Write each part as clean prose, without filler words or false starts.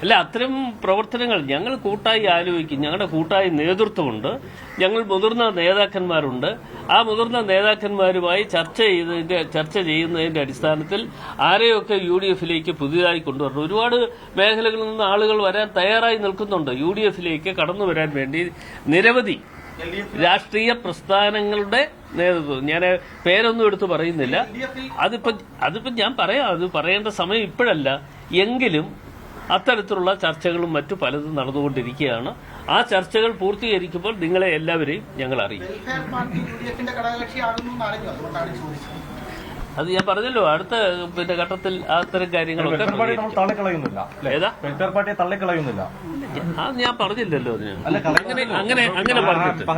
അല്ല, അത്തരം പ്രവർത്തനങ്ങൾ ഞങ്ങൾ കൂട്ടായി ആലോചിക്കും. ഞങ്ങളുടെ കൂട്ടായ നേതൃത്വമുണ്ട്, ഞങ്ങൾ മുതിർന്ന നേതാക്കന്മാരുണ്ട്. ആ മുതിർന്ന നേതാക്കന്മാരുമായി ചർച്ച ചെയ്യുന്നതിന്റെ അടിസ്ഥാനത്തിൽ ആരെയൊക്കെ UDF-ലേക്ക് പുതിയതായി കൊണ്ടുവരണം. ഒരുപാട് മേഖലകളിൽ നിന്ന് ആളുകൾ വരാൻ തയ്യാറായി നിൽക്കുന്നുണ്ട്. UDF-ലേക്ക് കടന്നു വരാൻ വേണ്ടി നിരവധി രാഷ്ട്രീയ പ്രസ്ഥാനങ്ങളുടെ നേതൃത്വം, ഞാൻ പേരൊന്നും എടുത്ത് പറയുന്നില്ല. അതിപ്പോ ഞാൻ പറയാം, അത് പറയേണ്ട സമയം ഇപ്പോഴല്ല. എങ്കിലും അത്തരത്തിലുള്ള ചർച്ചകളും മറ്റു പലതും നടന്നുകൊണ്ടിരിക്കുകയാണ്. ആ ചർച്ചകൾ പൂർത്തീകരിക്കുമ്പോൾ നിങ്ങളെ എല്ലാവരെയും ഞങ്ങൾ അറിയിക്കും. അത് ഞാൻ പറഞ്ഞല്ലോ, അടുത്ത ഘട്ടത്തിൽ അത്തരം കാര്യങ്ങളൊക്കെ തള്ളിക്കളയുന്നില്ല. ഏതാ പാർട്ടിയെ തള്ളിക്കളയുന്നില്ല. അത് ഞാൻ പറഞ്ഞില്ലല്ലോ. അതിന് അങ്ങനെ പറഞ്ഞിട്ടില്ല.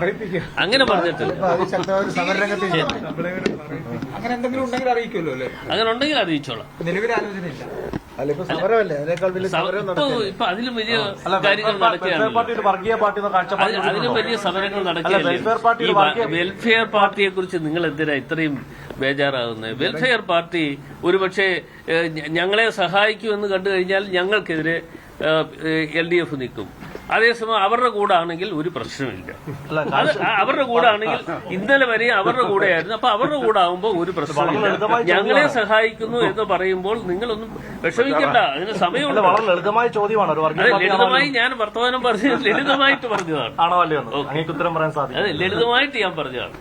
അങ്ങനെ എന്തെങ്കിലും ഉണ്ടെങ്കിൽ അറിയിക്കുമല്ലോ അല്ലേ? അങ്ങനെ ഉണ്ടെങ്കിൽ അറിയിച്ചോളാം. നിലവിൽ ആലോചനയില്ല. ഇപ്പൊ അതിലും വലിയ കാര്യങ്ങൾ നടക്കുകയാണ്. അതിലും വലിയ സമരങ്ങൾ നടക്കുകയല്ലേ. വെൽഫെയർ പാർട്ടിയെ കുറിച്ച് നിങ്ങൾ എന്തിനാ ഇത്രയും ബേജാറാകുന്നത്? വെൽഫെയർ പാർട്ടി ഒരുപക്ഷെ ഞങ്ങളെ സഹായിക്കുമെന്ന് കണ്ടു കഴിഞ്ഞാൽ ഞങ്ങൾക്കെതിരെ LDF നിൽക്കും. അതേസമയം അവരുടെ കൂടെ ആണെങ്കിൽ ഒരു പ്രശ്നമില്ല. അവരുടെ കൂടെ ആണെങ്കിൽ ഇന്നലെ വരെ അവരുടെ കൂടെയായിരുന്നു. അപ്പൊ അവരുടെ കൂടെ ആകുമ്പോൾ ഒരു പ്രശ്നമില്ല. ഞങ്ങളെ സഹായിക്കുന്നു എന്ന് പറയുമ്പോൾ നിങ്ങളൊന്നും വിഷമിക്കണ്ട, അതിന് സമയമുണ്ട്. ലളിതമായ ചോദ്യമാണ്. ലളിതമായി ഞാൻ വർത്തമാനം പറഞ്ഞത് ലളിതമായിട്ട് പറഞ്ഞതാണ്. ആണോ അല്ലയോ? ഉത്തരം പറയാൻ സാധിക്കും. അതെ, ലളിതമായിട്ട് ഞാൻ പറഞ്ഞതാണ്.